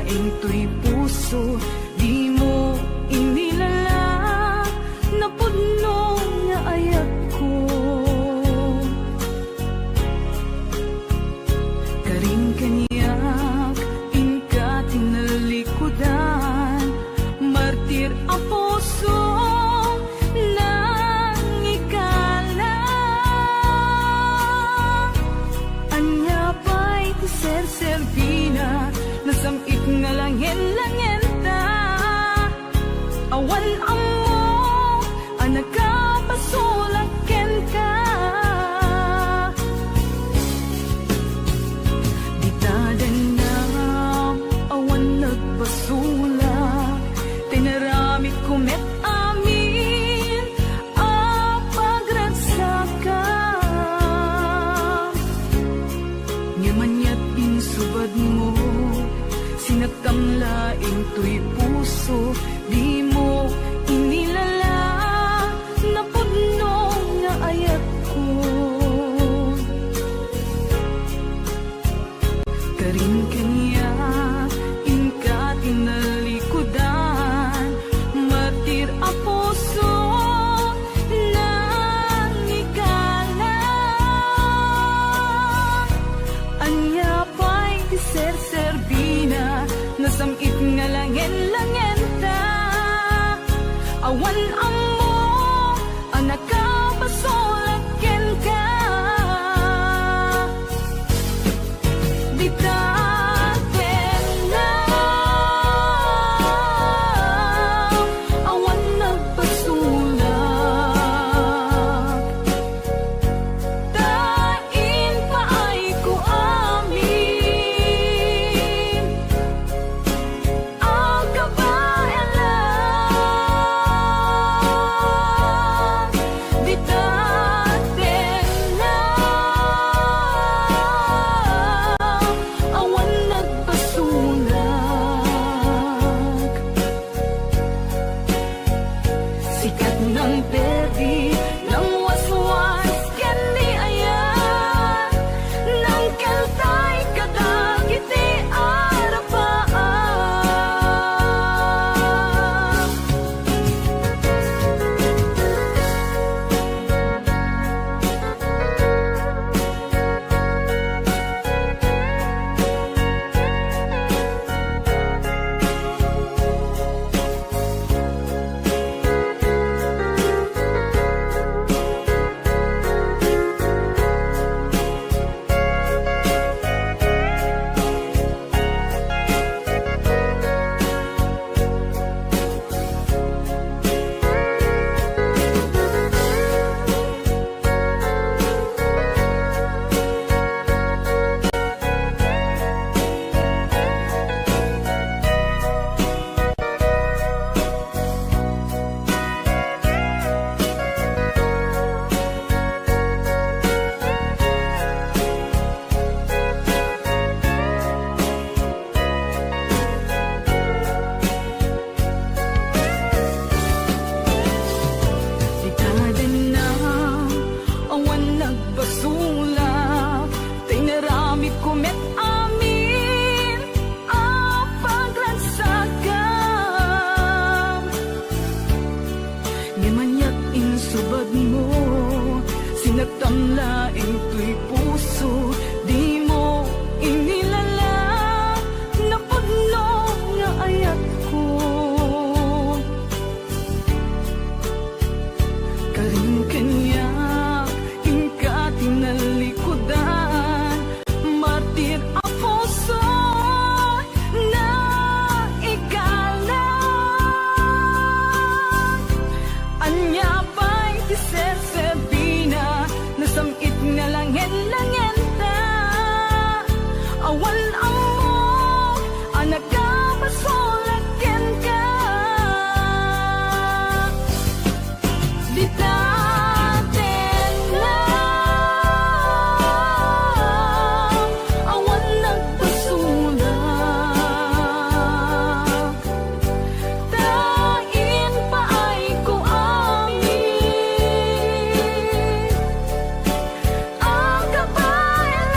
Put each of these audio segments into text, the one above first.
laing to'y puso, di mo inilala, na pudno nga ayat ko. Karing kanyak, inka tinalikudan, martir ang puso, Servina, nasamit nga langin-langin ta. Awan ang mo, anak ka, pasulakin ka. Di tadanam, awan nagbasulak, tinaramit kumet amin, apagratsakan. Nyamanyat subad mo, sinaktam laing to'y puso, di mo inilala, na pudno nga ayat ko. Karing kanya, inka tinalikudan, martir ang puso, nang ikala. Anya Servina, nasamit nga langin-langin ta. Awan ang mo, anak ka, pasulakin ka. Di tatin na, awan nagpasulak. Tain pa ay ko laing to'y puso, di mo inilala, na pudno nga ayat ko. Karing kanya, inka tinalikudan, martir ang puso, na ikala. Anya ba'y Servina, nasamit nga langin-langin ta. Awan ang mo, anak ka, pasulakin ka. Di tatin na, awan nagpasulak. Tain pa ay ko amin, ang kabayan.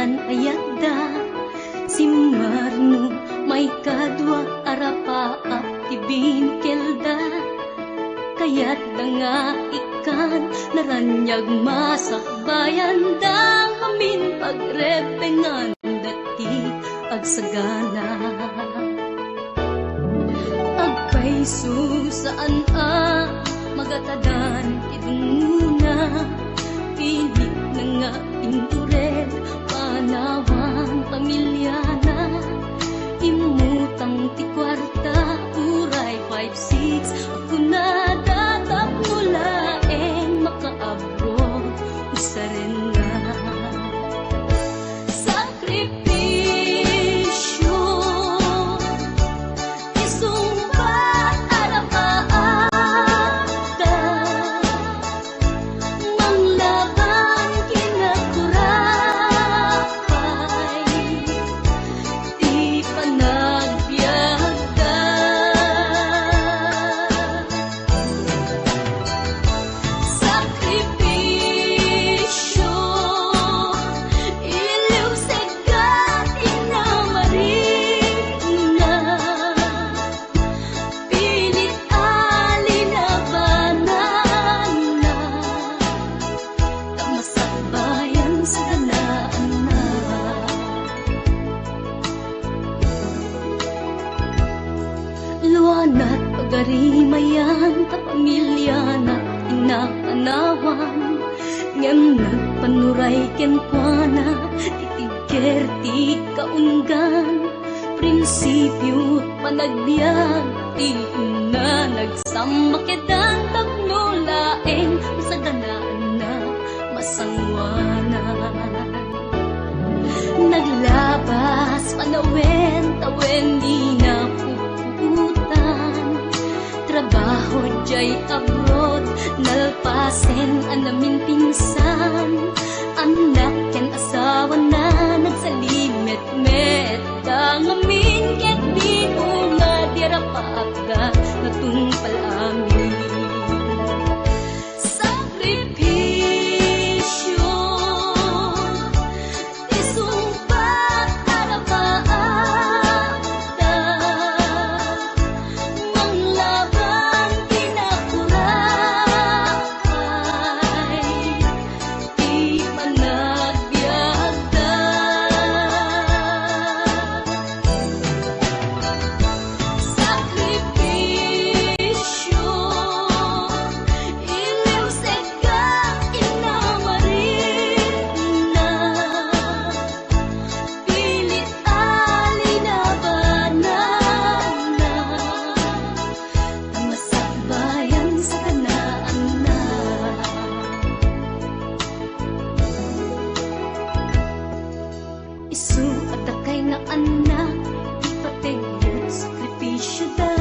yan ayada si Marno may kadwa arapaap tibin kelda kaya't nga ikan naranyag masakbayan dang amin pagrepengan dati agsagana agpaiso saan magatadan idunguna pilit na nga indurel panawang pamilyana imutang ti kwarta uray 5-6 ako na datap mulaeng makaabroad usaren nga sakripisyo isumbat arapaata manglaban kinakurapay di panagbiagda sakripisyo iliw segat inamarina pilit alinabanan na tamasakbayan sa ganaan na luanat pagarimayan ta pamilya na inapanawan ngem nagpanuray kenkwana titigker ti kaunggan prinsipyo panagbiag ti na nagsamakedan tagnulaeng sa ganaan na masangwanan naglabas panawen tawen di na puputan trabaho jay abroad nalpasen anamin pinsan anak ken asawa na nagsalimet-met dangamin ket di nga dirapaagda natungpal amin sakripisyo isumpat arapaagda manglaban kinakurapay di panagbiagda sakripisyo iliw segat inamarina pilit alinabanan na tamasakbayan sa ganaan na isu at akay na anak ipatingin sakripisyo da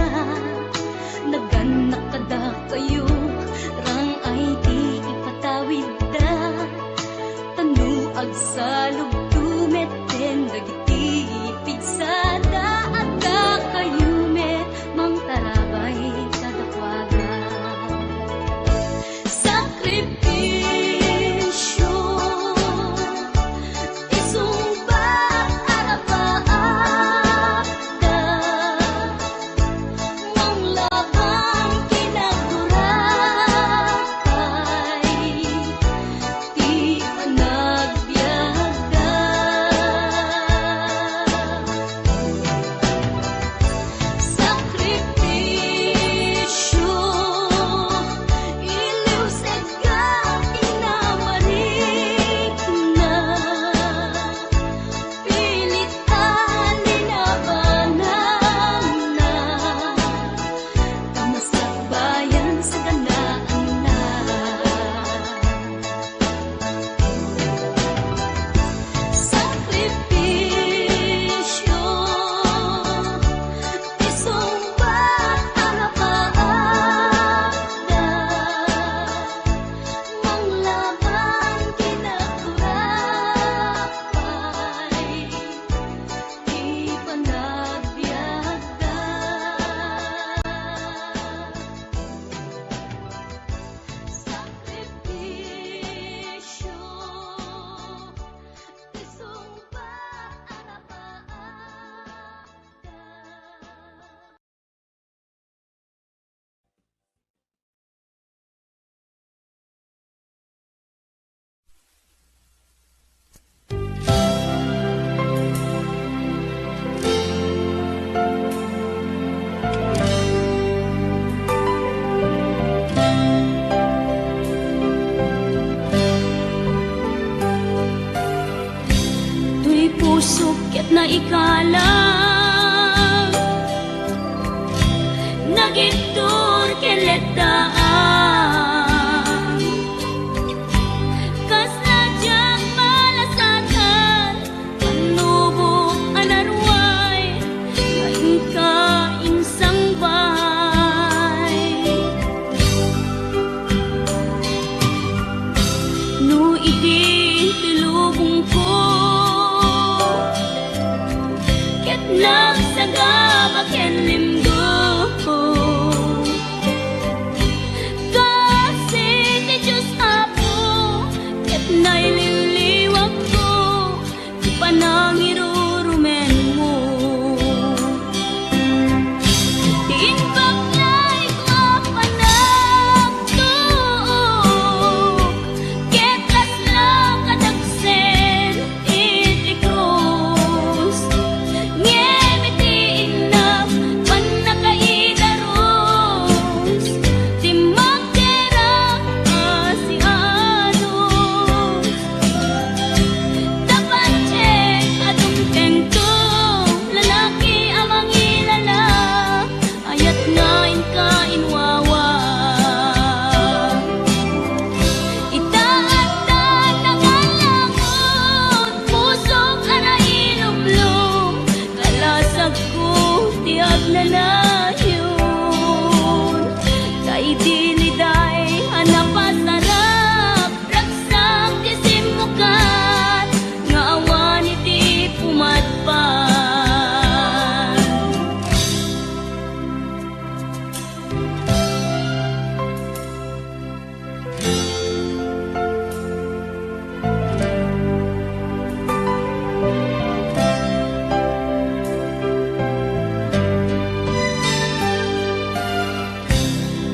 naganak kada kayo rang ay di ipatawid da tanuag sa lugtumet den dagiti pigsada at da kayo met mang tarabay kadakwaga sakripisyo isumbat arapaagda manglaban kinakurapay di panagbiagda puso ket na ikalang nagitur keletaan kas nadyang malasatan panubok anarway ngayon ka insang bahay no idi tilubong ko ket nagsagabak ken limdo kasi ti Diyos Apo ket naililiwag ko di panangirurumen mo diin baklay ko panagtuok ket laslang kadagsen iti krus ngimiti inap panakaidaros ti magderang asianos dapat check atong tengto lalaki amang ilala ayat ngain ka inwawa itaatan ang alangon pusok ana ilumlum kalasag ko tiag na layon kay diliday hanapasarap ragsang tisimukan nga awan iti pumadpan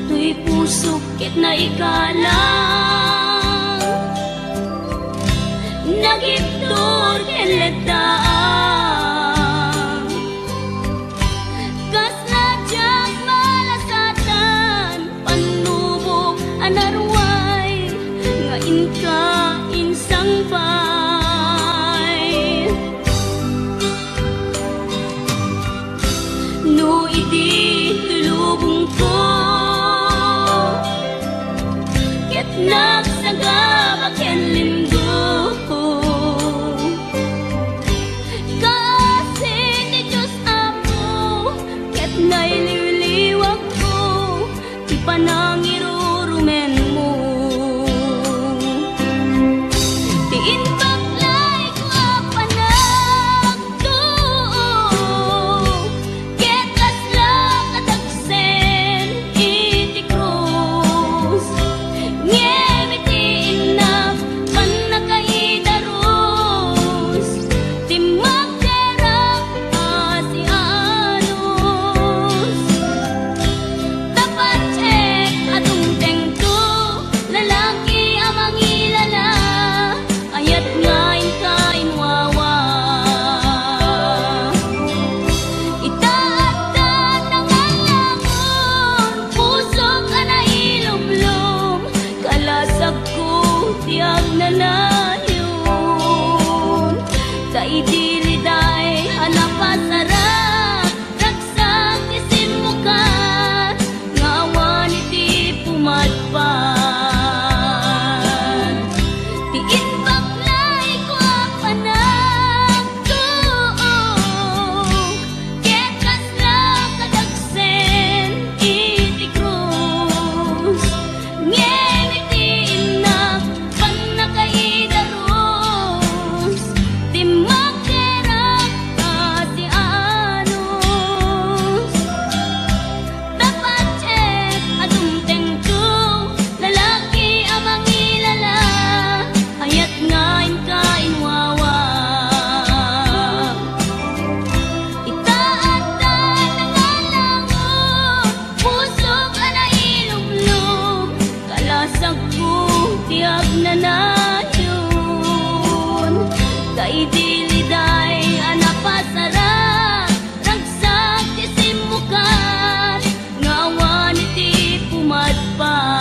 tuy puso ket na ikalang nagitur keletaan kas nadyang malasatan panubok anarway ngain ka insang bay no idi tulubong ko ket nagsagabak ken limdo kasi ti Diyos Apo ket naililiwag ko ti panangirurumen mo diin baklay ko panagtuok ket laslang kadagsen iti krus ngimiti inap panakaidaros ti magderang asianos dapat check atong tengto lalaki amang ilala ayat ngain ka inwawa itaatan ang alangon pusok ana ilumlum kalasag ko tiag na layon kay diliday hanapasarap ragsang tisimukan nga awan iti pumadpan diin baklay ko panagtuok ket laslang kadagsen iti krus ngimiti inap panakaidaros ti magderang asianos dapat check atong tengto lalaki amang ilala ayat ngain ka inwawa itaatan ang alangon pusok ana ilumlum kalasag ko tiag na layon kay diliday anapasarap ragsang tisimukan nga awan iti pumadpan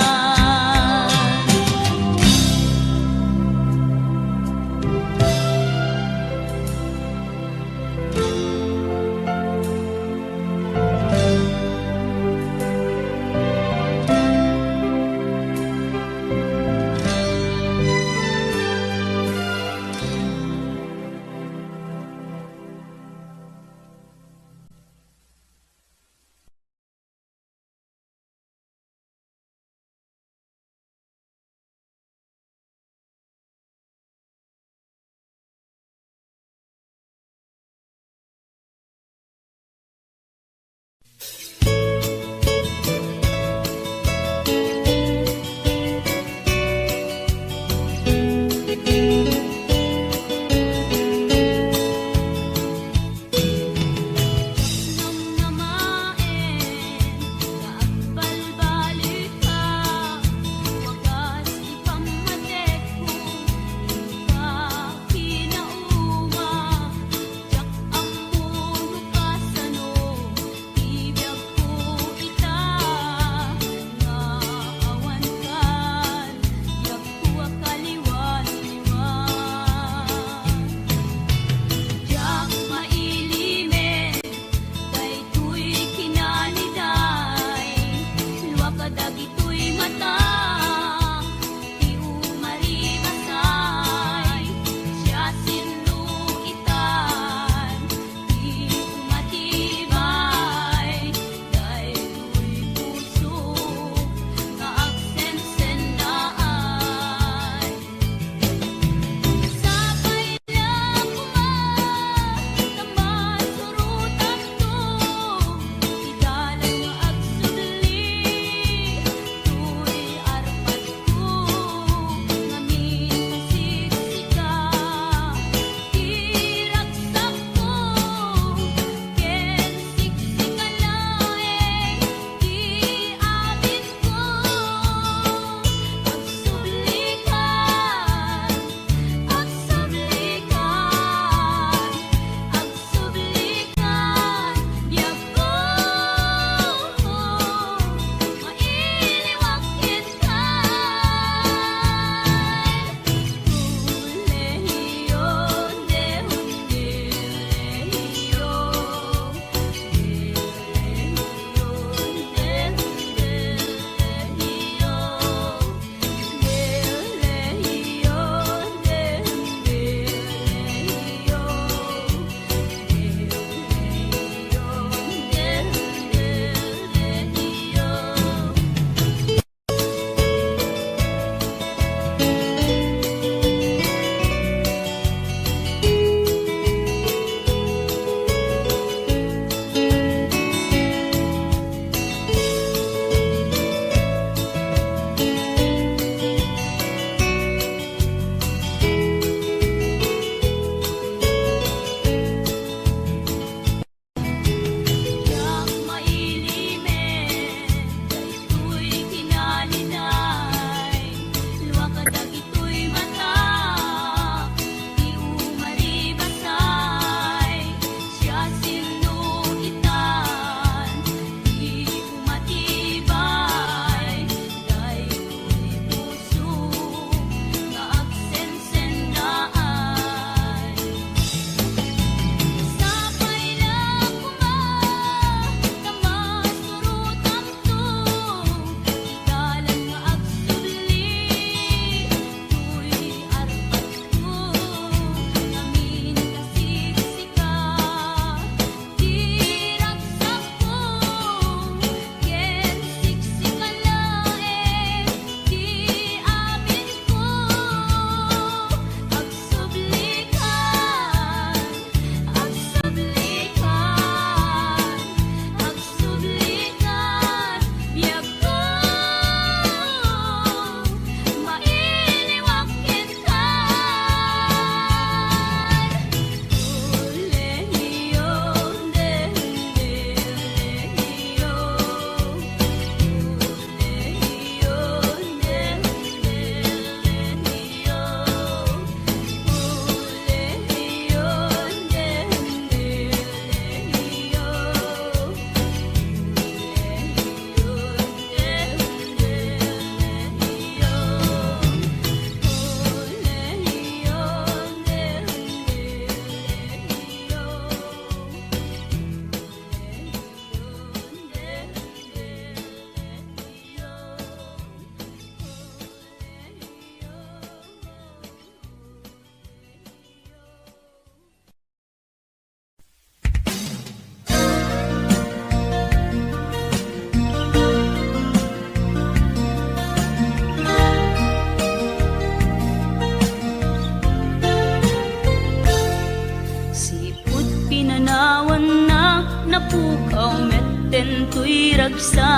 napukaw metten tuy ragsa,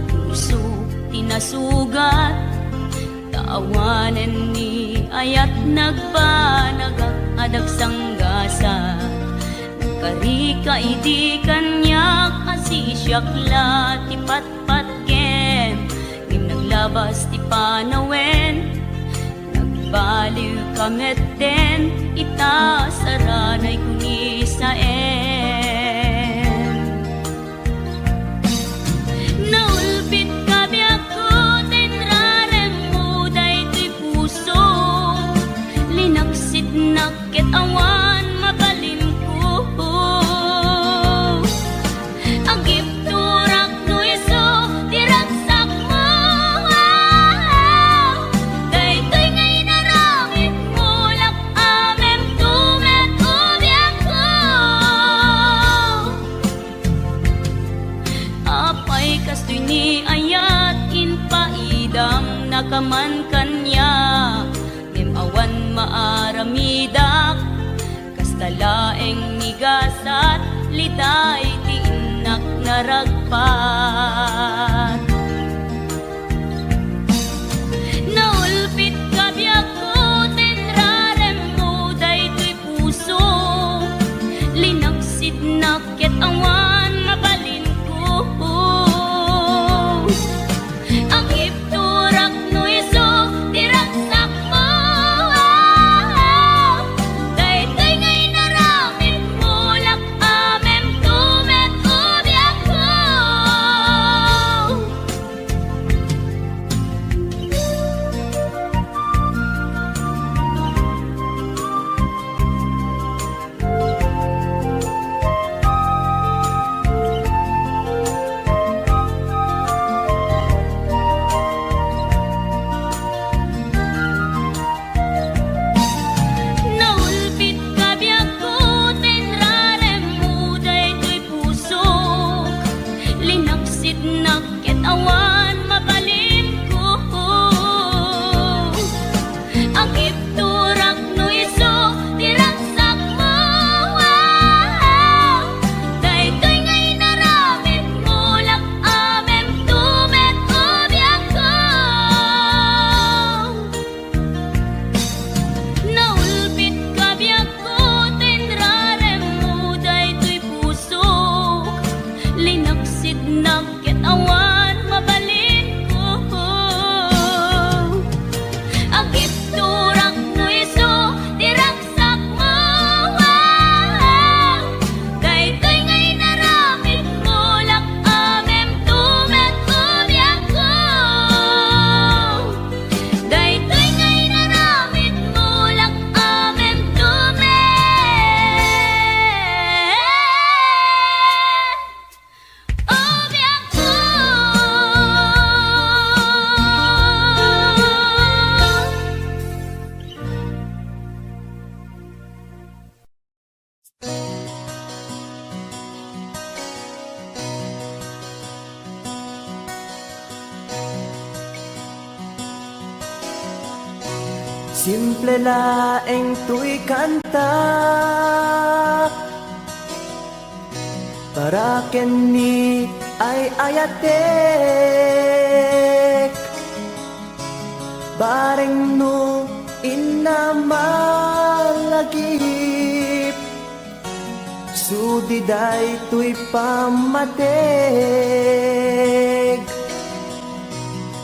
puso tinasugat, taawanan ni ayat nagpanagak adag sanggasa. Karika idi kanyak asisyakla ti patpatken, ngim naglabas ti panawen, nagbaliw kametten, ita saranay kuni saen. Naulpit kabiyak ko, tenrarem mo daytoy puso, linaksit nakit awan mabalin ko. Agip turak no iso, diragsak mo, daytoy ngay naramit mo, lak amem tumet ubiyak ko. Apay kastoy ni ayat inpaidam nakaman kanya, ngem awan maaramidak, kastalaeng nigasat, liday ti inak naragpat. Naulpit kabiyak ko, tenrarem mo daytoy puso, linaksid nakit awan mabalin ko. Ang ipturak no iso, diragsak mo, daytoy ngay naramit mo, lak amem tumet ubiyak ko. Naulpit kabiyak ko, tenrarem mo daytoy puso, linaksit nakit awan mabalin ko. Ang ipturak no iso, diragsak mo, daytoy ngay naramit mo, lak amem tumet ubiyak ko. Naulpit kabiyak ko, tenrarem mo daytoy puso, linaksid nakit awan mabalin ko. Agip turak no iso, diragsak mo, daytoy ngay naramit mo, lak amem tumet ubiyak ko. Daytoy ngay naramit mo, lak amem tumet ubiyak ko. Simple laeng tuy kanta, para kenni ay ayatek, bareng no inamalagip, sudiday tuy pamateg.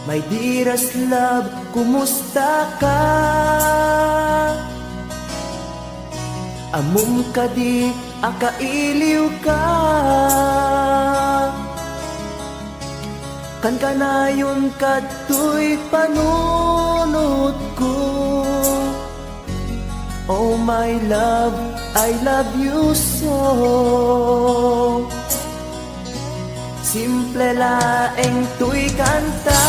My dearest love, kumusta ka? Amum ka di akailiw ka, kan kanayon kadtoy panunot ko. Oh my love, I love you so. Simple laeng tuy kanta,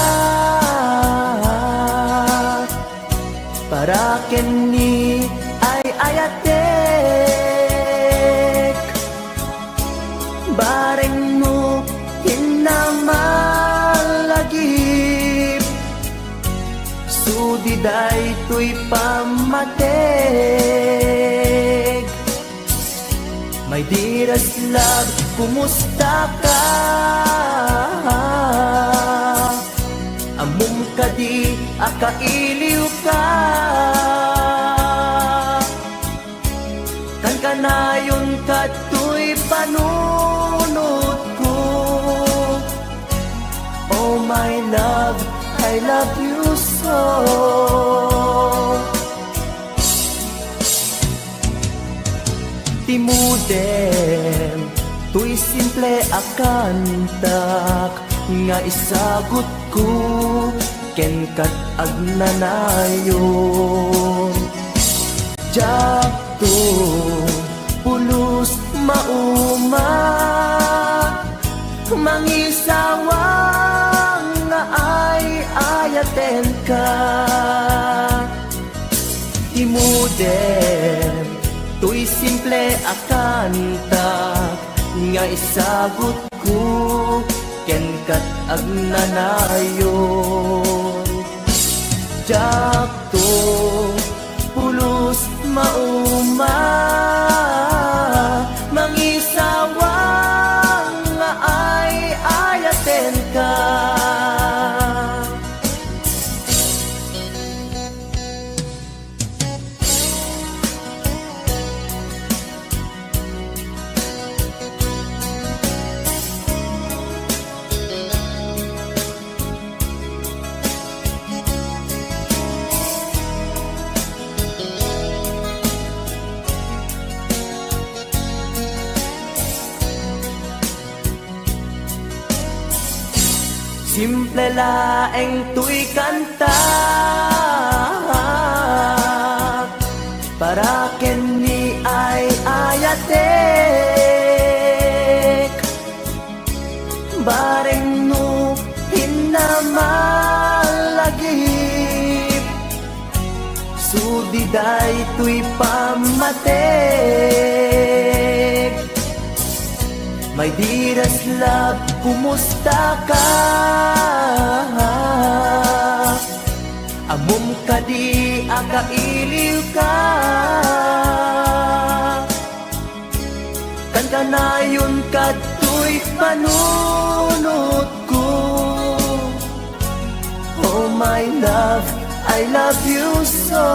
para kenni ay ayatek, bareng mo hinamalagip, sudiday tuy pamateg. My dearest love, kumusta ka? Amom ka di, akailiw ka. Kan kanayon ka tuy panunod ko. Oh my love, I love you so. Timudem, tuy simple akantak, nga isagot ko, ken kat agnanayon. Jakto, pulos mauma, mangisawang nga ay ayaten ka. Timudem, tuy simple akantak, nga isagot ko, ken kat agnanayon. Jakto, pulos mauma, mangisawang nga ay ayaten ka. Simple laeng tuy kanta, para ken ni ay ayatek. Bareng no hinamalagip, sudiday tuy pamatek. My dearest love, kumusta ka? Amom ka di, akailiw ka. Kan kanayon ka tuy panunod ko. Oh my love, I love you so.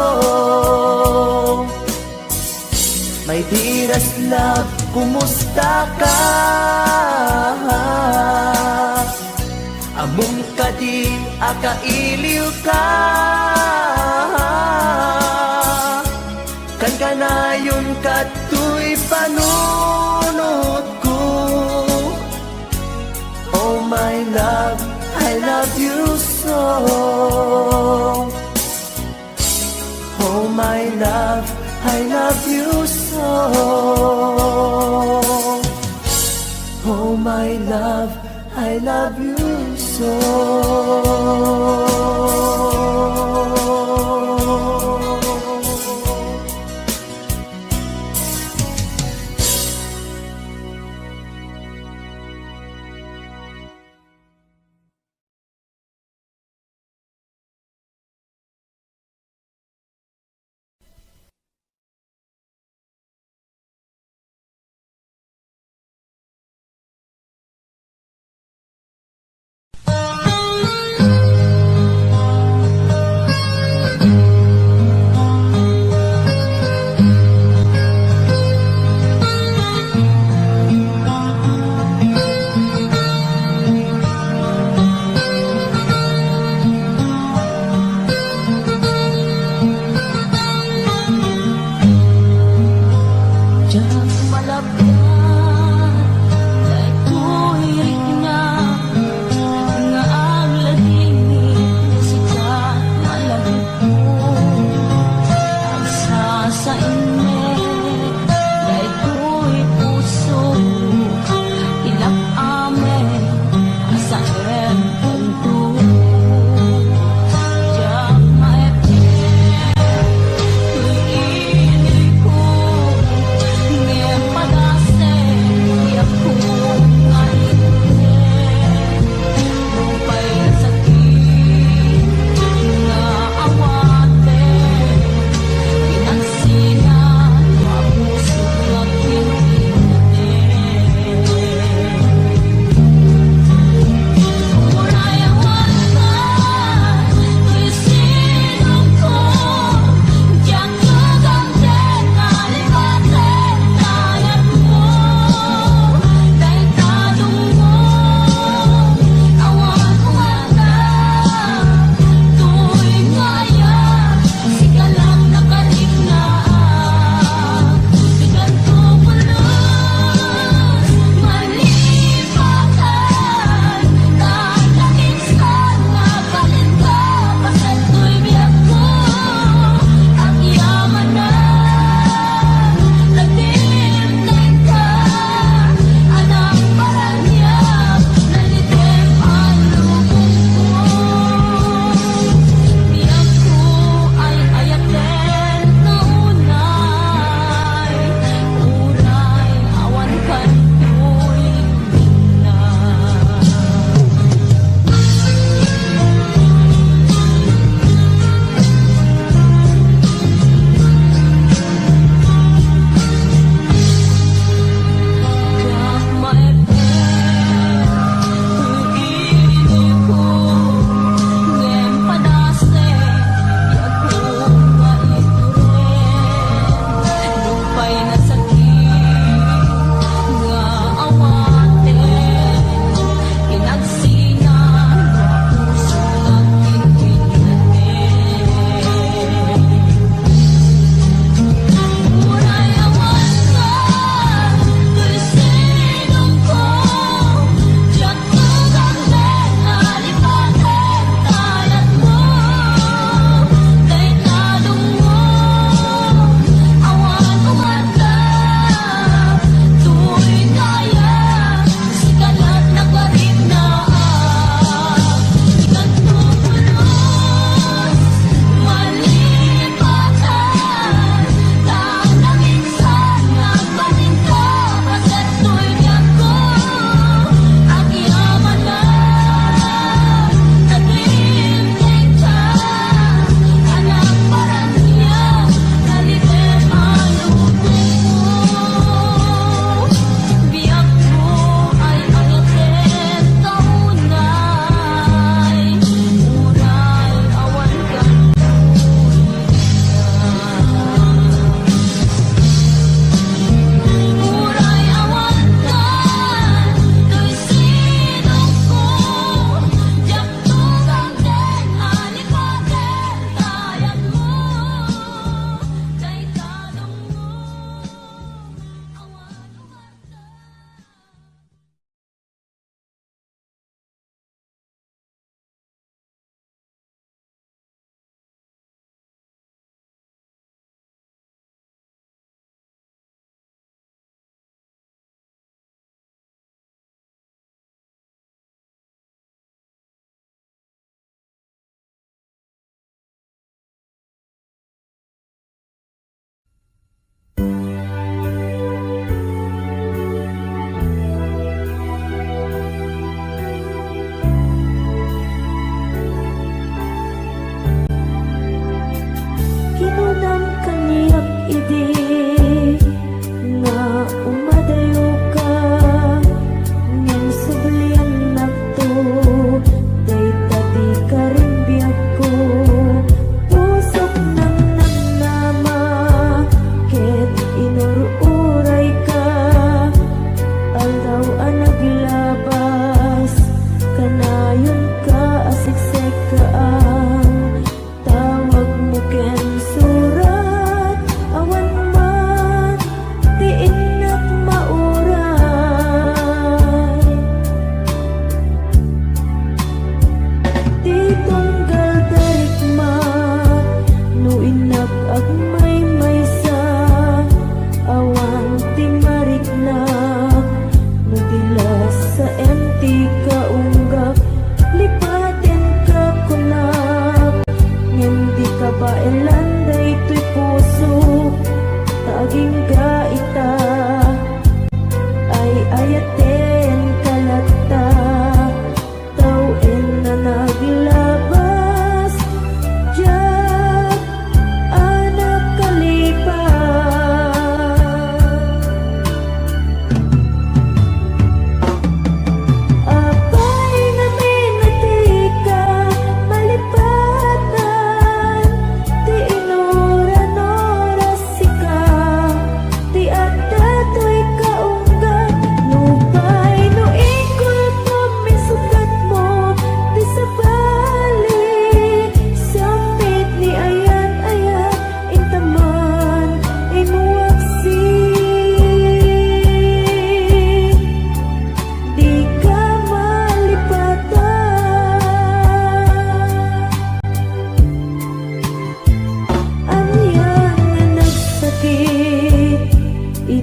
My dearest love, kumusta ka? Amom ka di, akailiw ka. Kan kanayon ka tuy panunod ko. Oh my love, I love you so. Oh my love, I love you so. Oh my love, I love you so.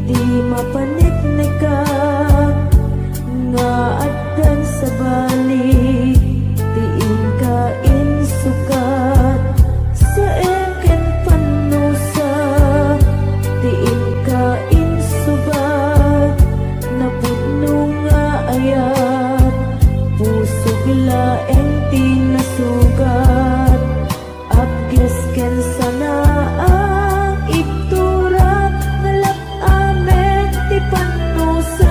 di mapanitnig ka nga addan sa balik tiin ka insukat sa ekin panusa tiin ka insubat napudno nga ayat pusog laeng tinasugat abges ken sana ang iktura nalap amet ti panusa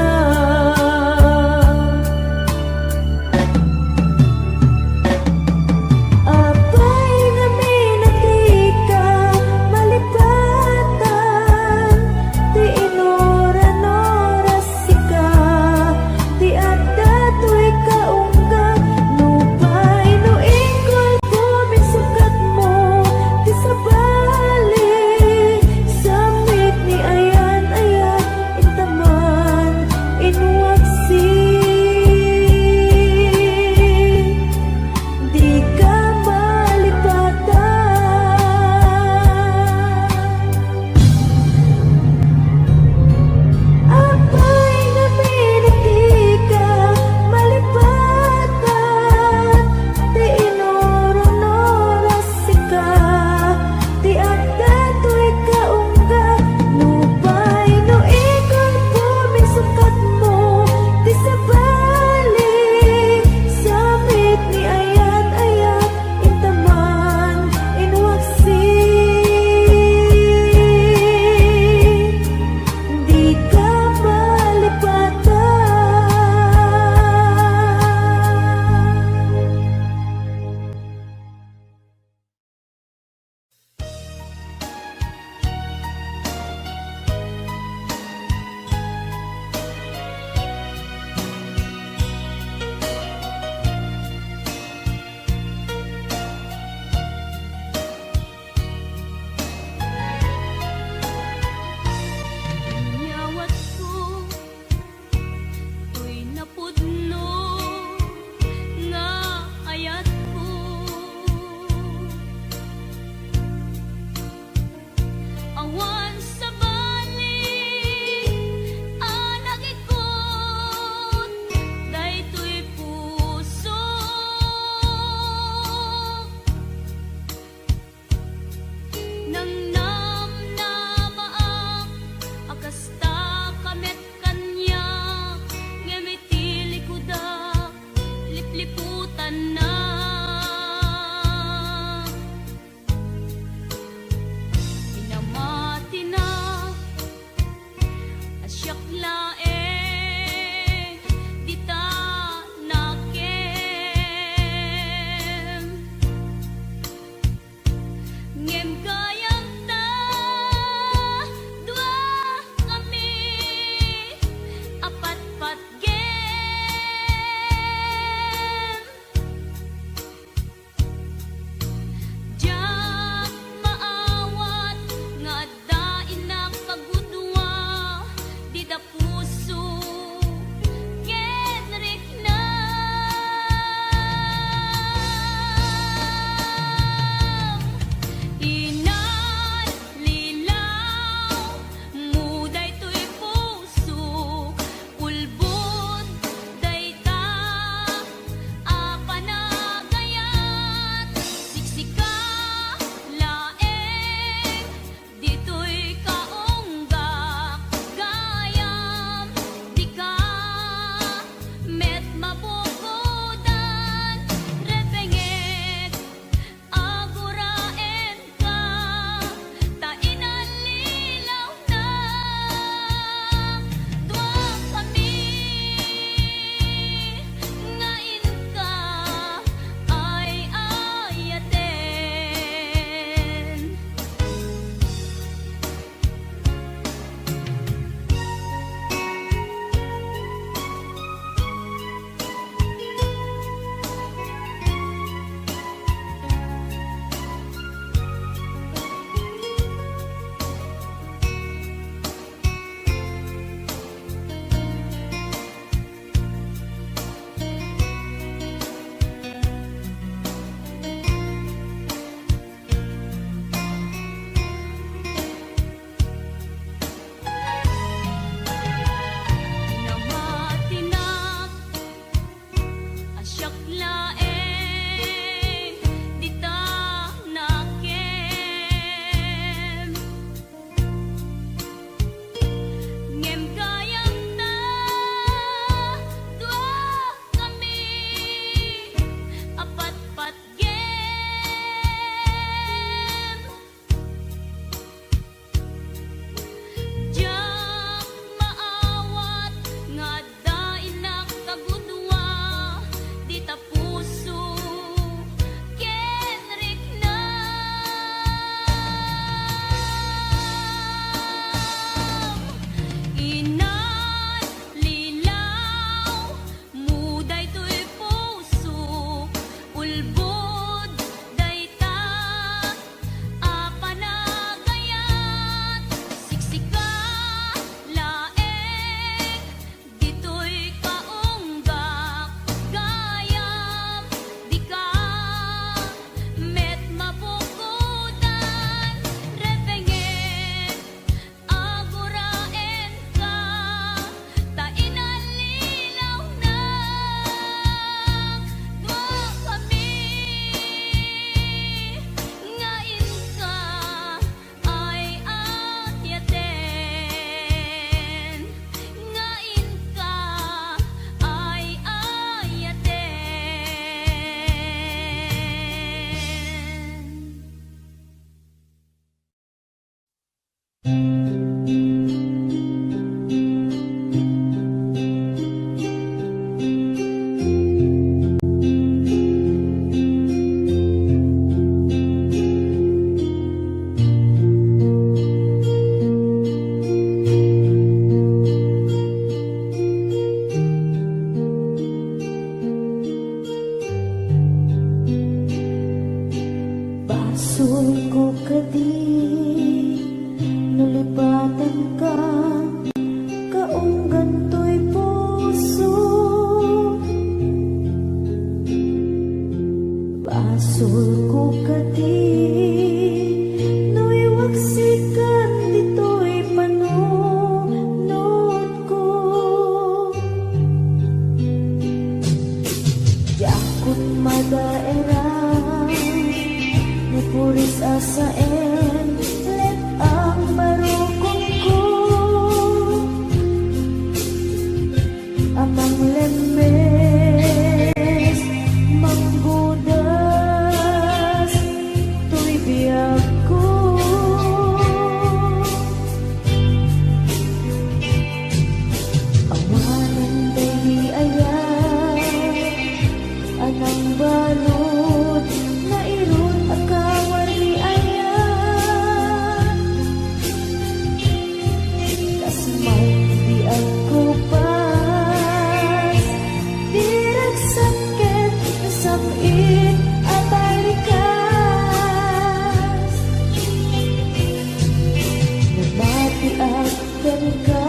ken ka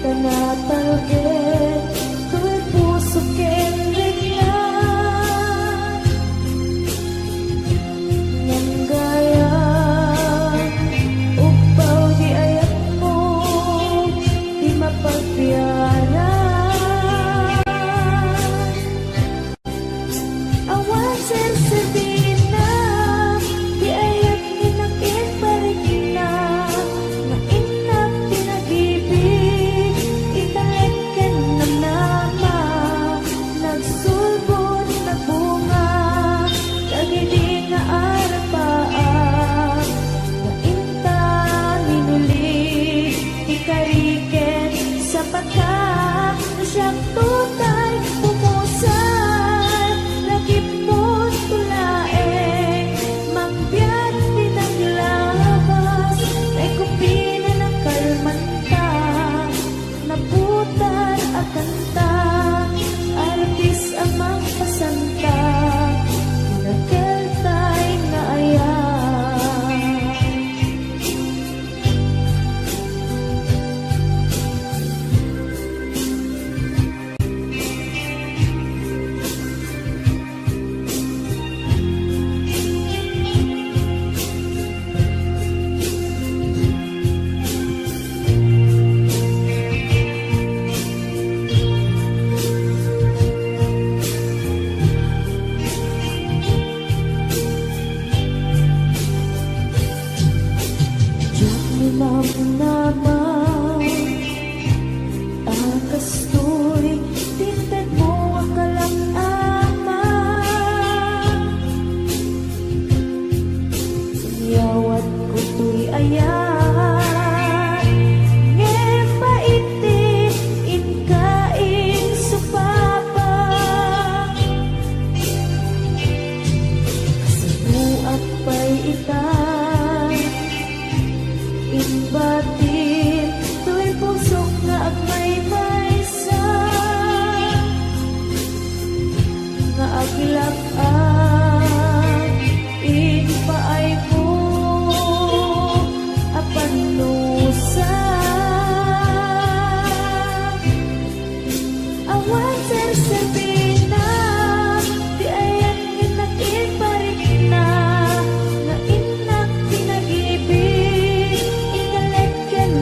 tanatalgen tuloy puso ken reglan ng gaya upaw di ayat mo di mapagpiara awan sersedin na di ayat ninakit parigina nga inak pinag-ibig italit ken ng nama nagsulbon na bunga dagiti nga arapaan nga inta minuli ikariken sa pagka na siyang tutay pumusay nagipon tulaeng magbiyak pinaglabas ay kupina ng kalmanta naputan at kanta artis amang pasanta nakeltay nga ayan Diyak ni naman akastoy tintad mo ang kalangama sumiyawat ko to'y ayan ngem paiti inkain supapa kasabuak pa'y ita inbatin tu'y pusok nga agmay maysa nga aglak-an inpaay mo apan nusa awan sersebina di ayan nginakin parigna nga inak pinag-ibig ikalet ken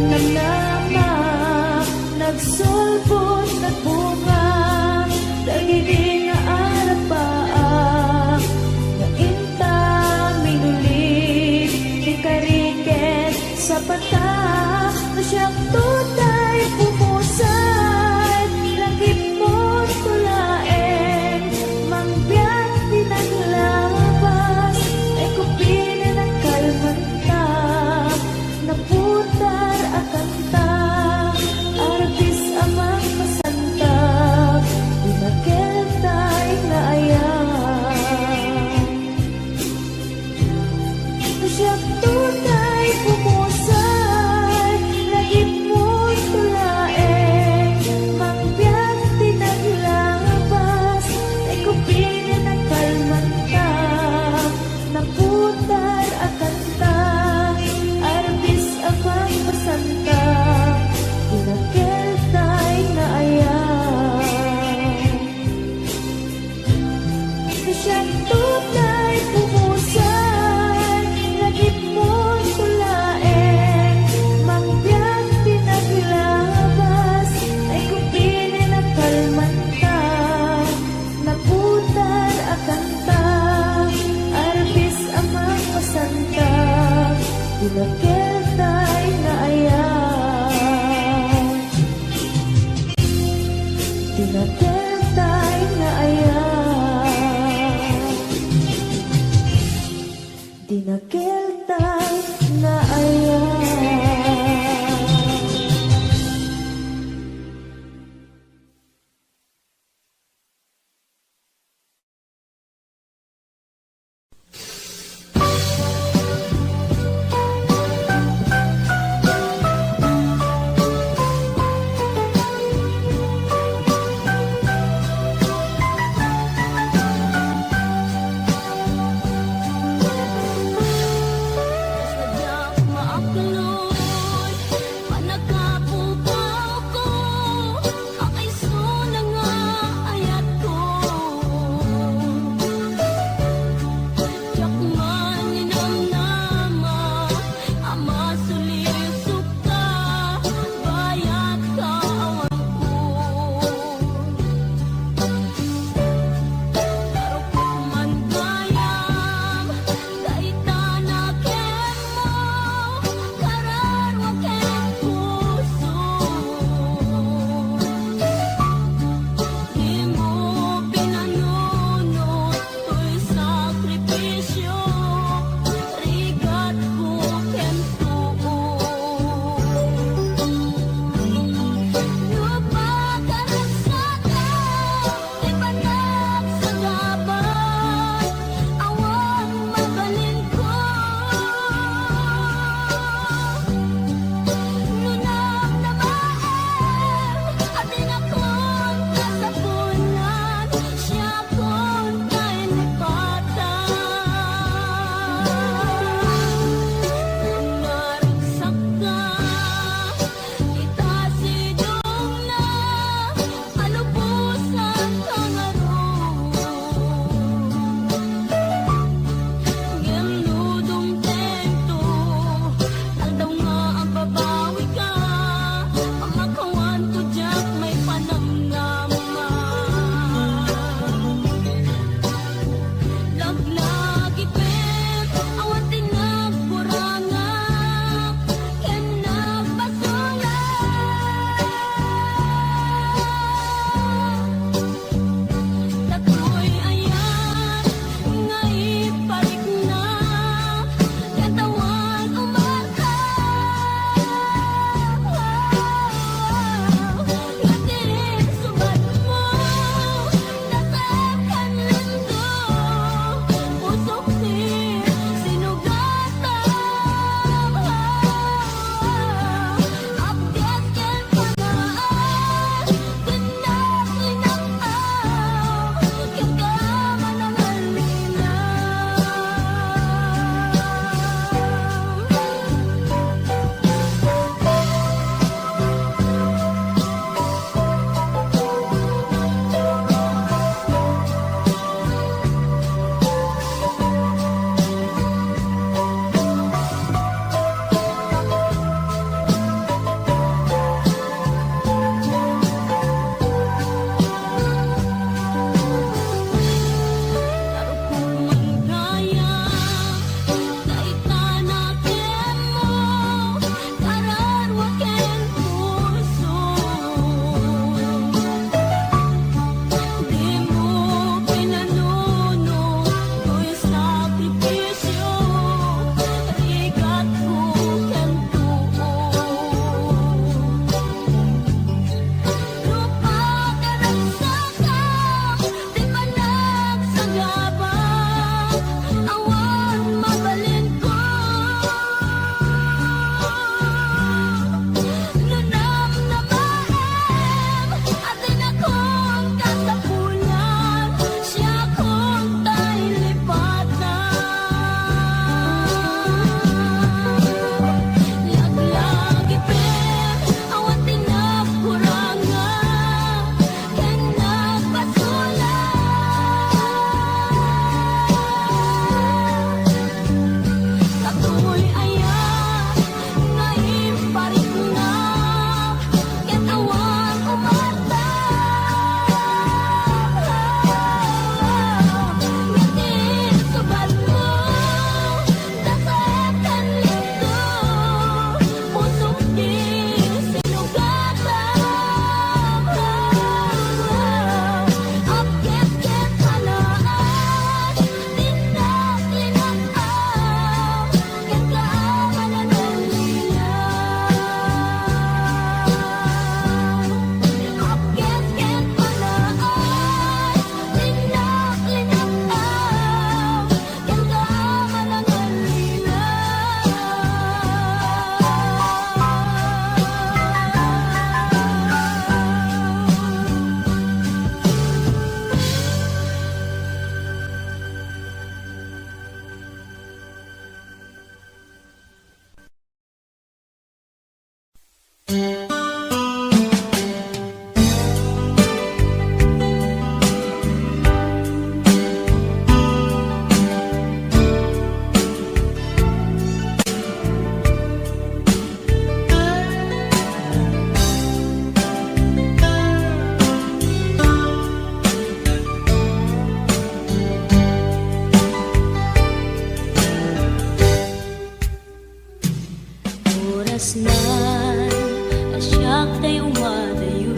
Pagkatulugan asyak tayo madayo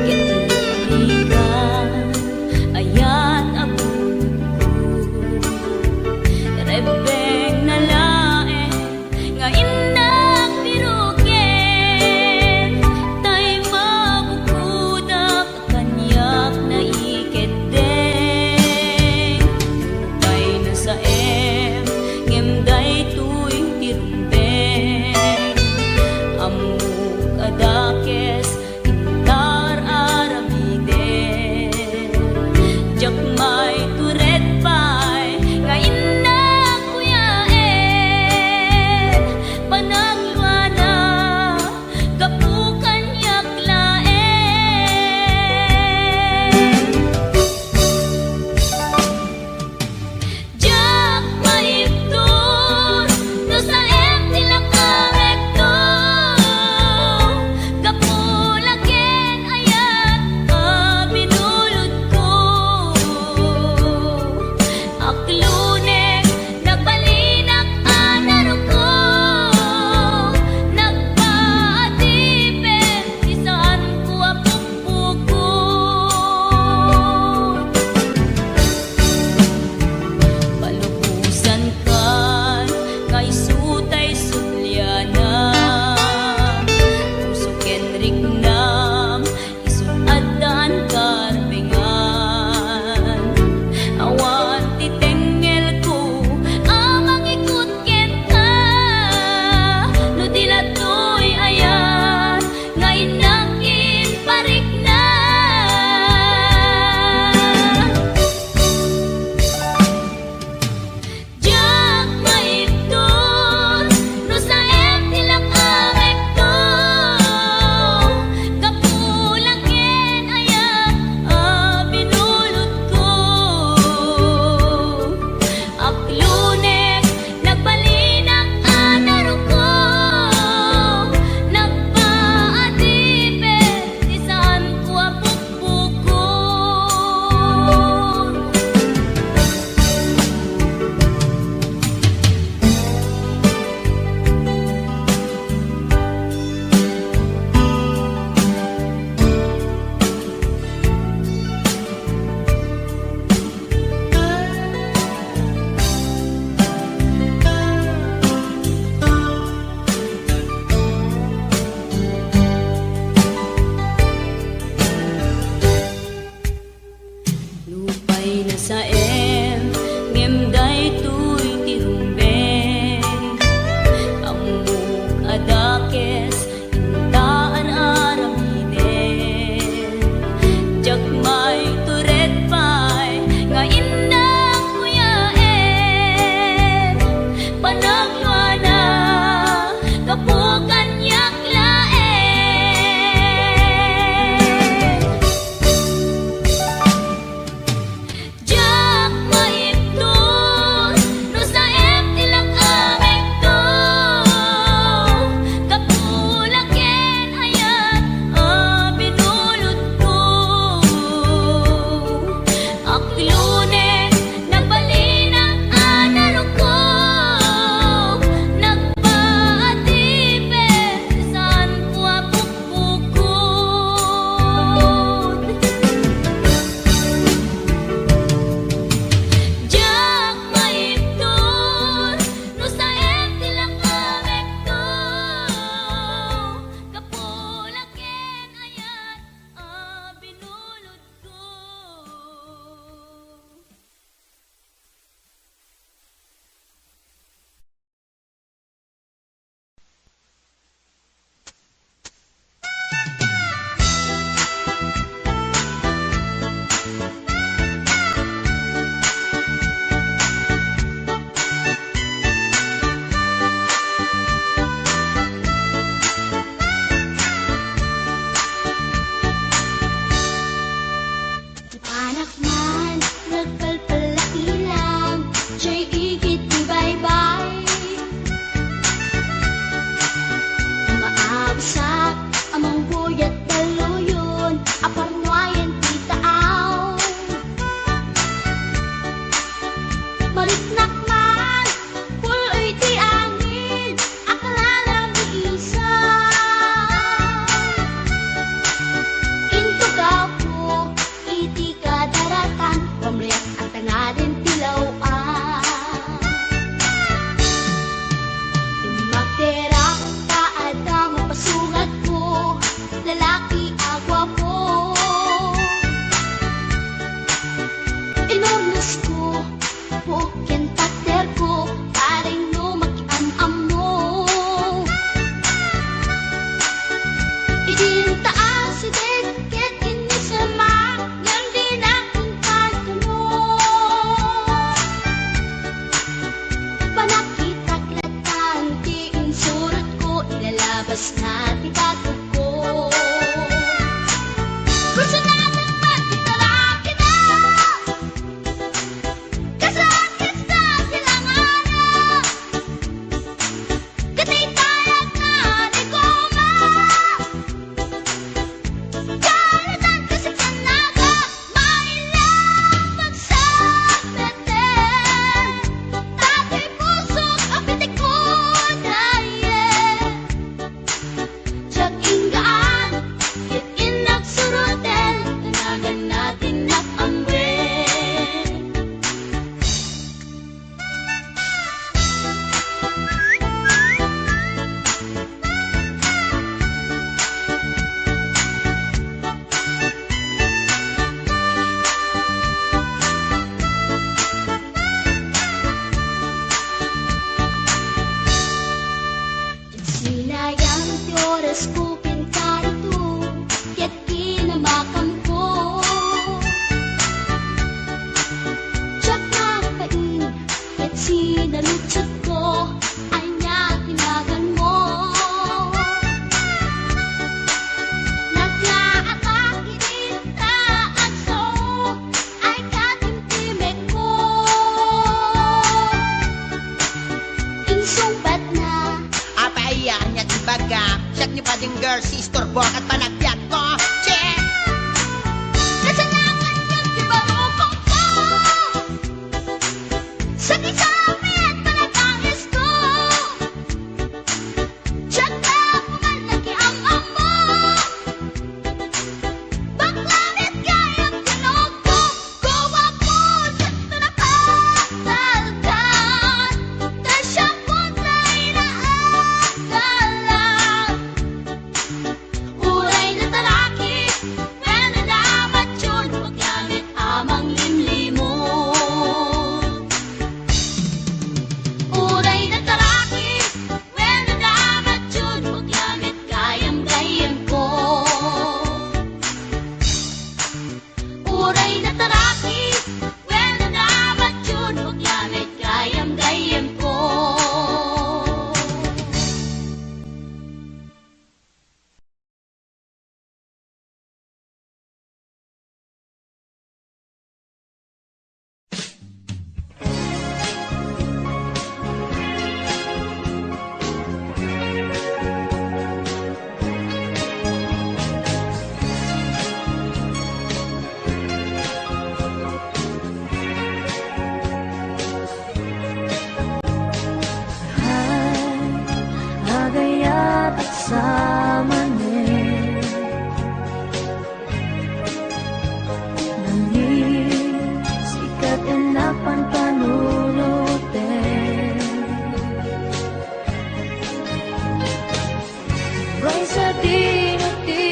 Ketulugan ayat abun Rebeng na lae nga indak piruken Tay mabukuda kakanyak na iketeng Tay na sa ngem day tuwing tirumbeng Amuk ada Bas na titago ko. Gusto natin magkitala kita, kasakit sa silanganan. Katay tayo na di ko kalatan kasi kanaga. Mailapag sa pete, tatay puso't apitik ko daye. Tiyak inggaan, itin nagsurutin, tanagan natin nakamwe. Sinayang ti oras ko pinkarito, kaya't kinamakam ko. Tiyak nakapain, kaya't sinalutsot ko, ay niya tinagan mo. Naglaakakit na aso, ay katimtimik ko. Insumbat na Apayaan niya tibaga, siyak ni pading girl, si istorbo at panagbiat ko. Check! Kasalanan yun, di ba rupang ko? Sa kisabi at panatangis ko, tiyak na pumalaki ang amo. Baklamit kayang tinog ko, gawa po sa tunapagdaldan. Tasyang punay na agalan. Uray na talaki, when nalamat yun, paggamit amang limlimo. Uray na talaki, when nalamat yun, paggamit gayam-gayam ko. Uray na talaki, when nalamat yun, paggamit gayam-gayam ko. Agayat at samanin, nangin sikat enapan panunutin. Ray sa dinuti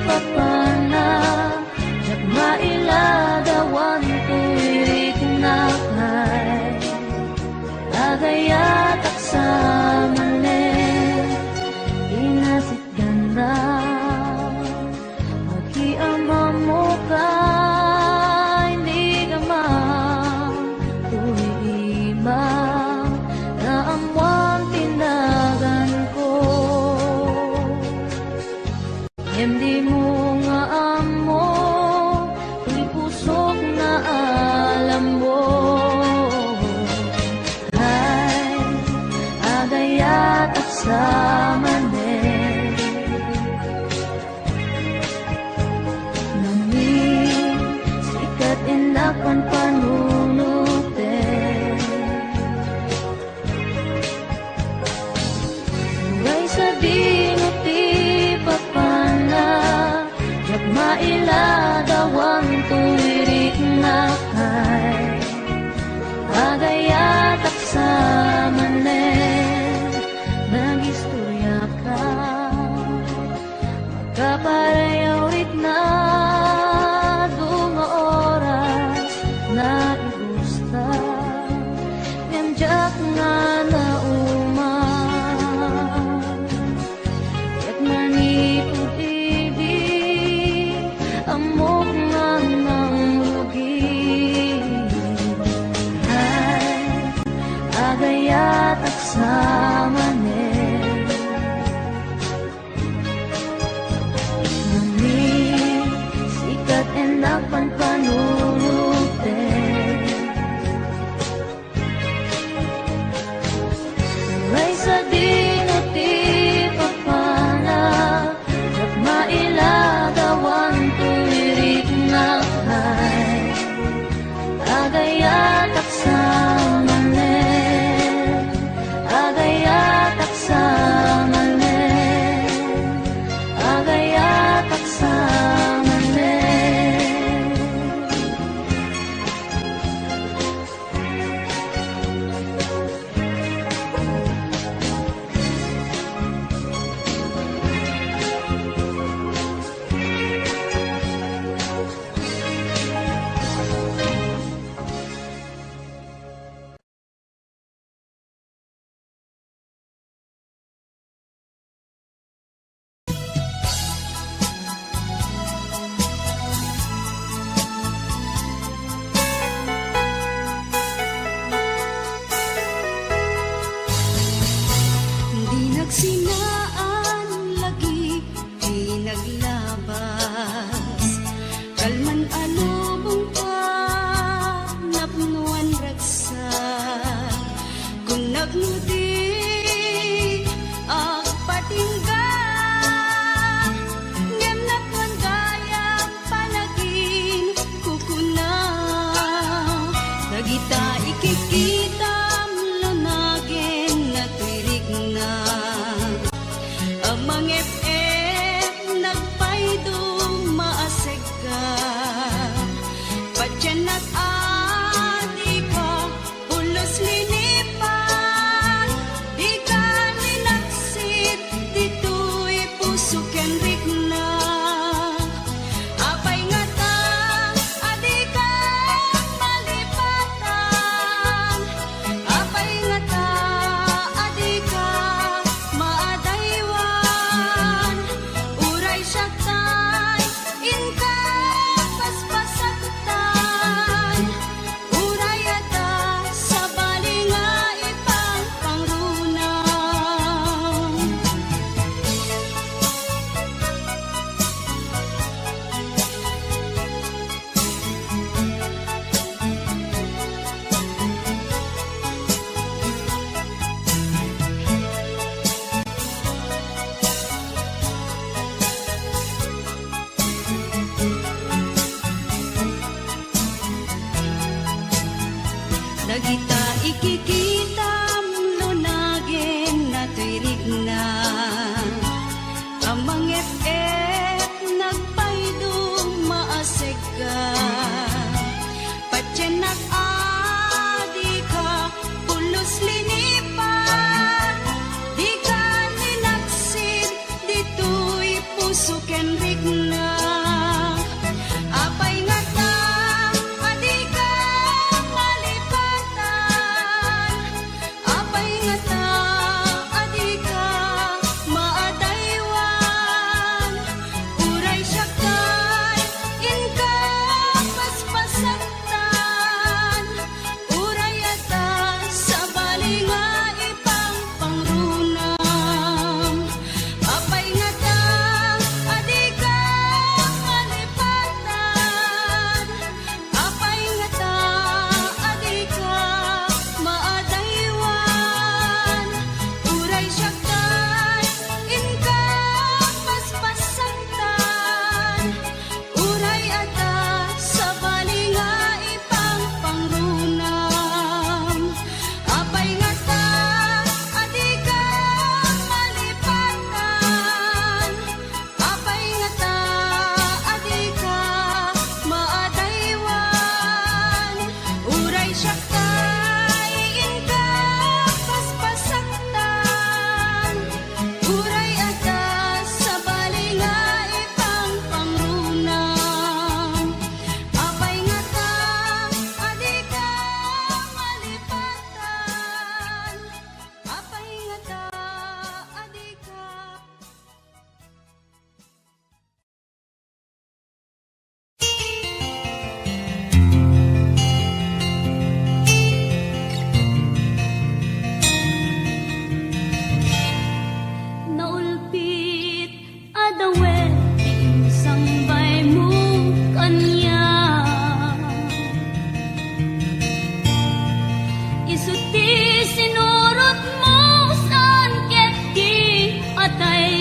papana, jak mailagawan tuwid nakay. Agayat at samanin, inasit ganda, mag-iama mo ka, hindi ka tuwiba, na amwang tinagan ko. Hindi mo nga amo, tuy pusok na alam mo. Ay, agayat at samanin, nangin sikat inapan panunutin. Uray sa dinuti papana, jak mailadawan tuwirik na kay. Agayat at samanin, nag-istorya ka, magkaparayaw rit na dunga oras na igusta, niyamjak nga na uman, ket manipod ibig, amo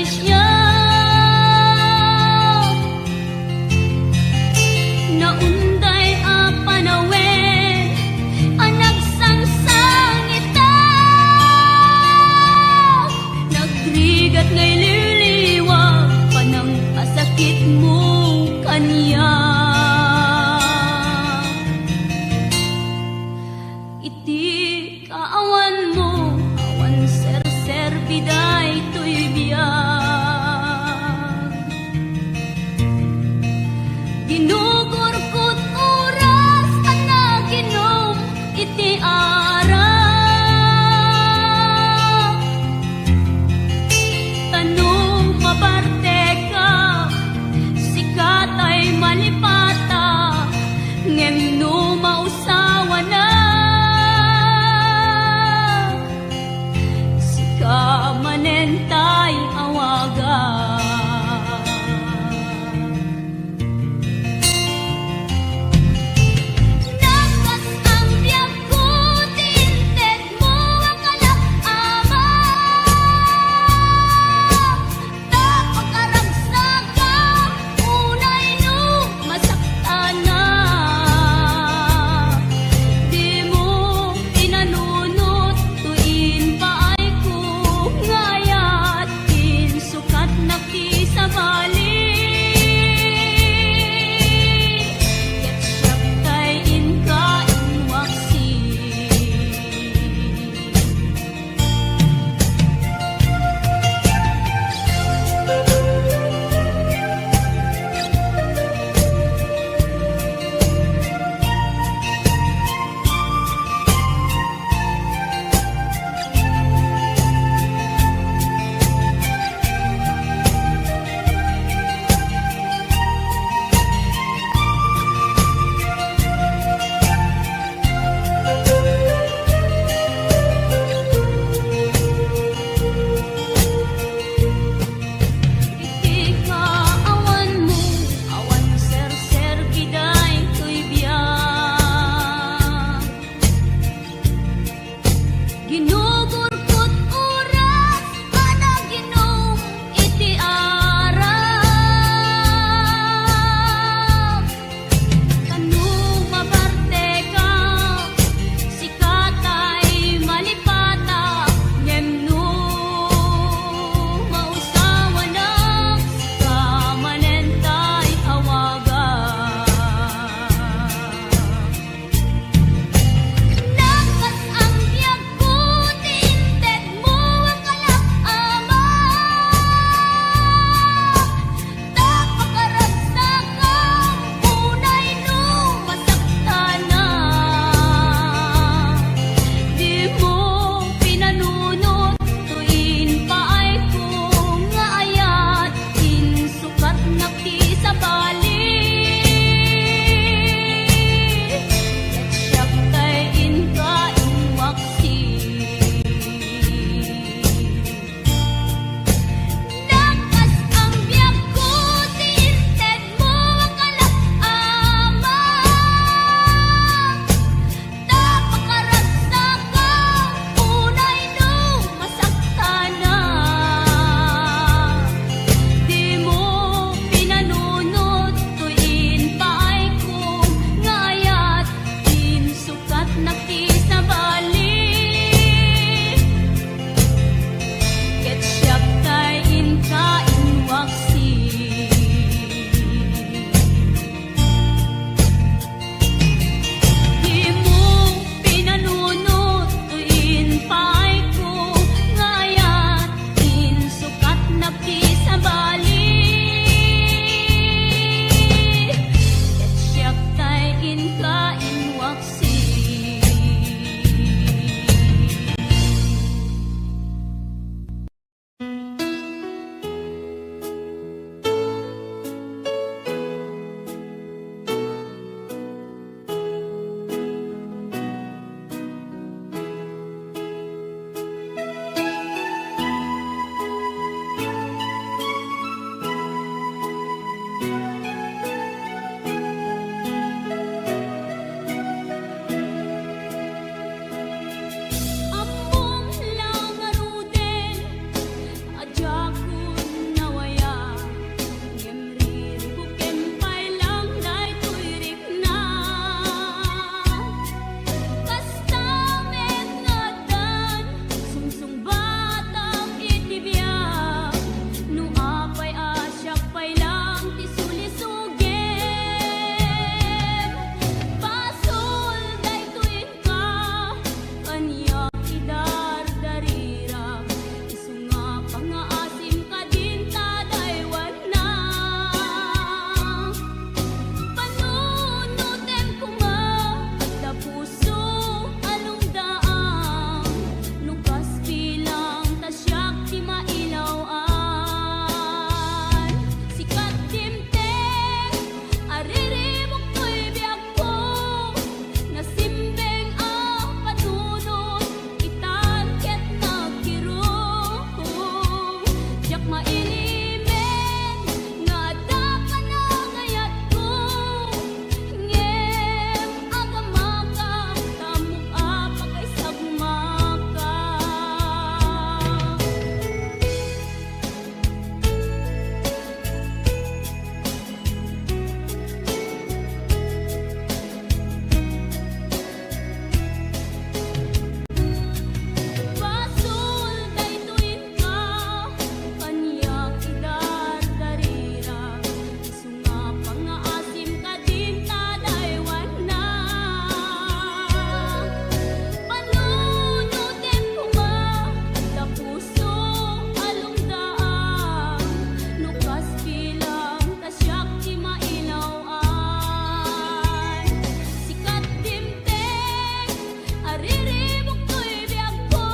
siya. Naunday a panawen, ang nagsangsangita. Nagrigat ngay liliwag, panang asakit mo kaniya. Iti kaawan mo, awan ser-ser biday to'y biya. mailimen nga adda ka na gayat ko ngem agamaka tamuk apa kay sagmaka Pasul daytoy ka kanya idar-darira sunga pangaasim ka din tadaywan na panunutin ko nga da puso alungdaan nukas bilang tasyak di mailawaan sikat dimteng ariribok to'y biyag ko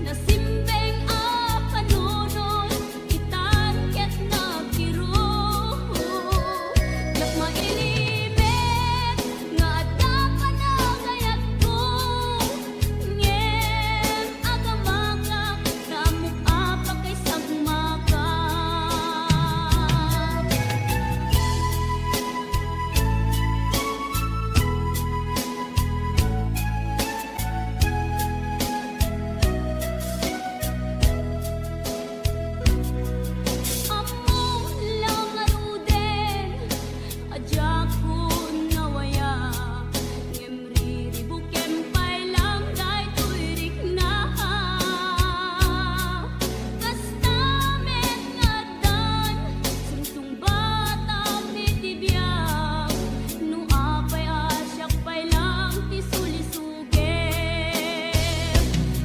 nasimbeng a panunod itan ket nagkiro yak mailimen nga adda ka na gayat ko ngem agamaka tamuk apa kay sagmaka Amo lang aruden adya ko nawaya ngem riribukem pay lang daytoy rikna kastamet nga dan sumsum bata pitibiyag no apay asyak pay lang ti sulisugem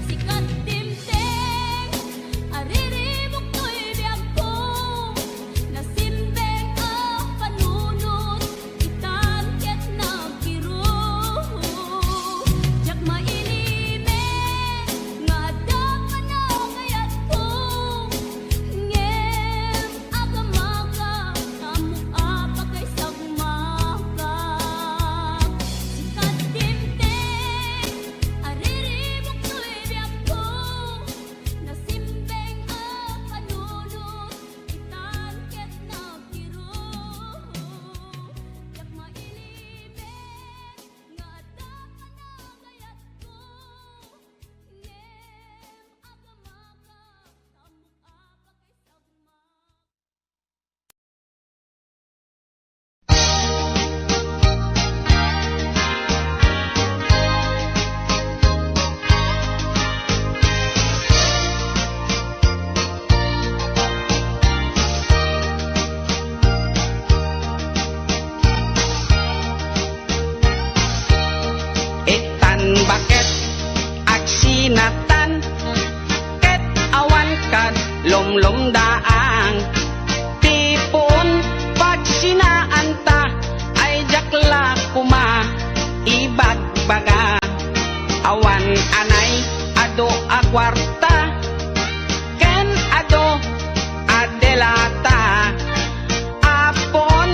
sikat dimteng ariribok to'y biyag ko nasimbeng a panunod itan ket nagkiro jak mailimen nga adda ka na gayat ko ngem agamaka tamuk apa kay sagmaka sikat dimteng ariribok to'y biyag ko nasimbeng a panunod itan ket nagkiro yak mailimen nga adda ka na gayat ko ngem agamaka tamuk apa kay sagmaka Itan bakit agsinatan ket awan kad lomlomdaang tipon pagsinaan ta ay jakla kuma ibagbaga awan anay ado akwarta ken ado adelata apon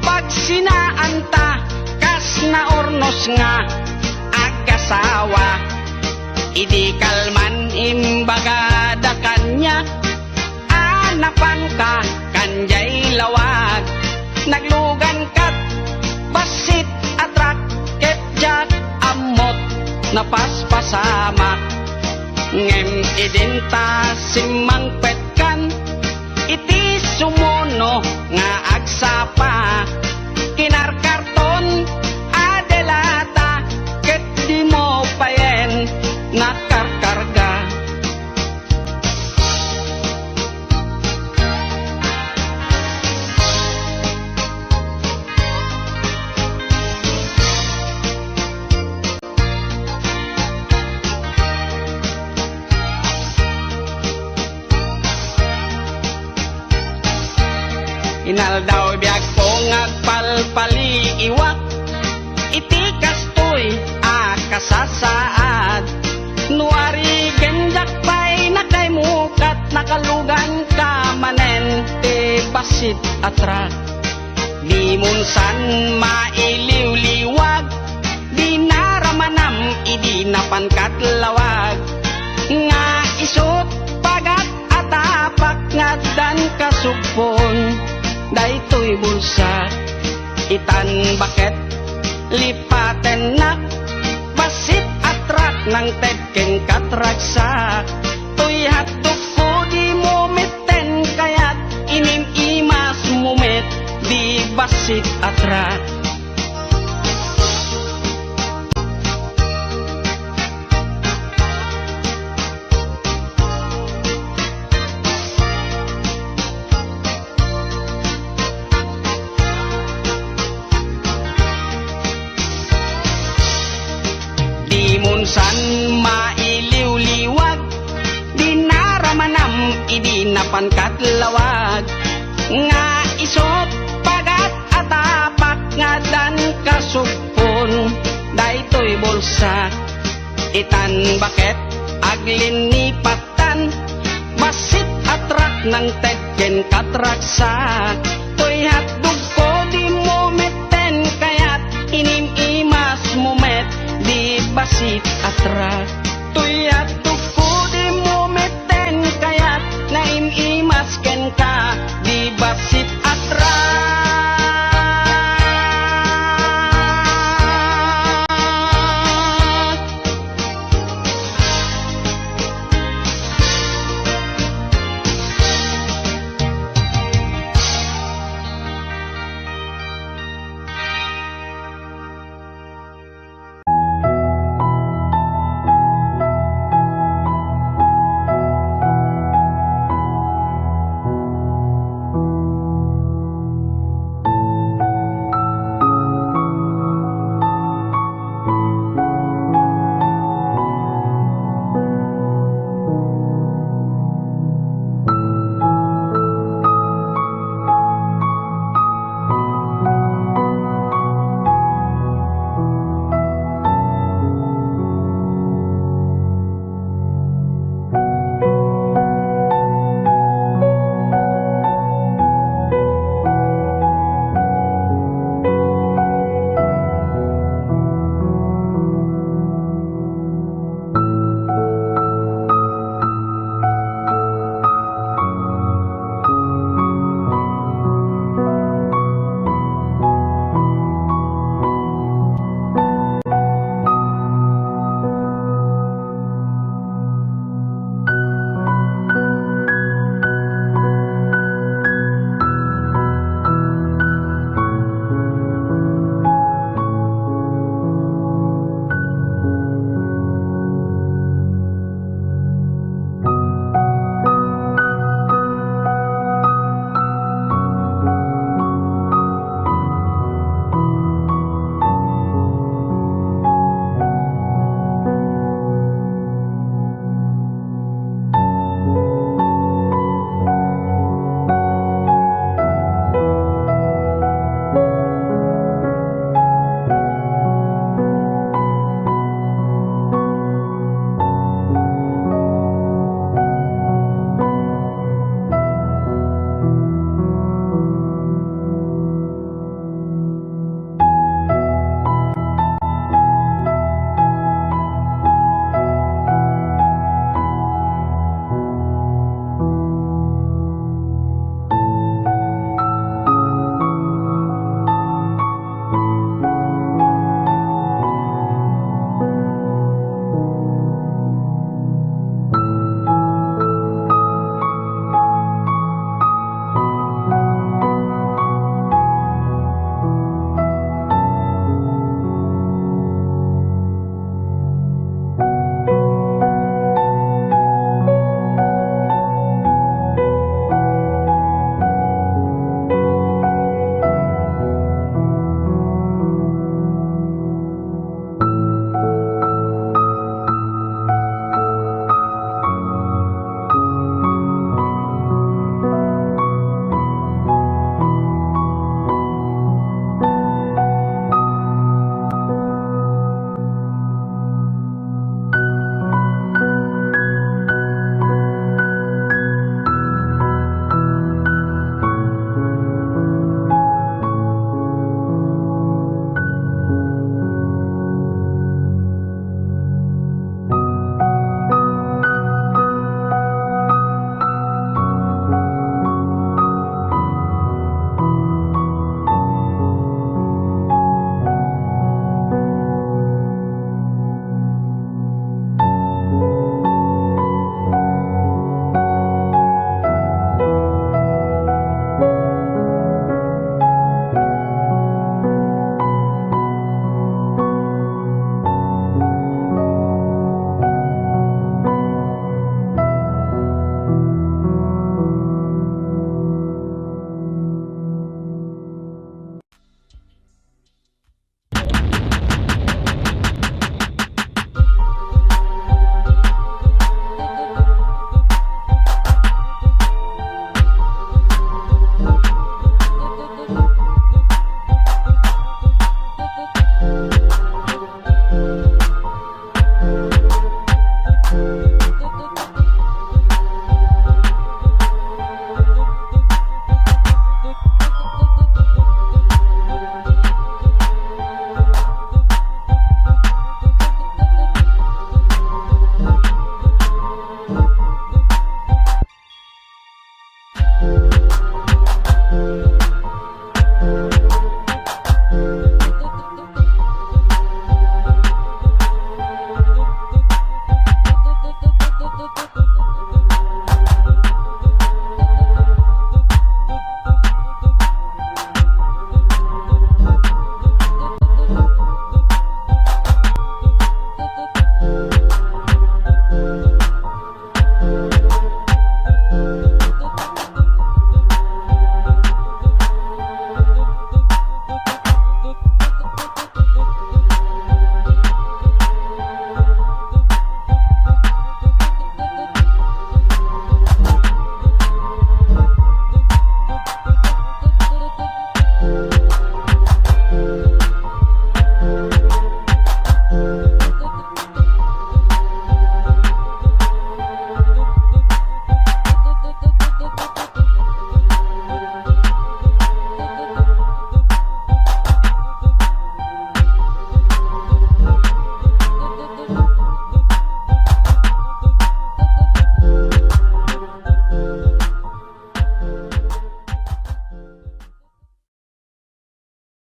pagsinaan ta kas na ornos nga agasawa idi kalman imbaga da kanya anapan ka kanjay lawag naglugan kat basit atrak ket jak amot napaspasamak ngem idinta simang petkan iti sumuno nga agsapa kinarkarton adelata ket di mo payen nakarkarga inaldaw biag po ngagpalpali iwak iti kastoy akasasaad nuari genjak pay nakaymukat nakalugan ka manen te basit atrak di munsan mailiw-liwag di naramanam idi napankat lawag nga isut pagat atapak nga kasupon daytoy bulsa itan baket lipaten nak basit atrak ng tedken katraksa tuy hatdok ko di mumiten kayat inim imas mumit di basit atrak. Munsan mailiw-liwag di naramanam idi napangkat lawag nga isot pagat atapak nga dan kasupon daytoy bulsa itan baket aglin ni patan basit atrak ng tedken katraksa tuy hatdog ko di mumiten kayat inim imas mumet di basit atrak tuyat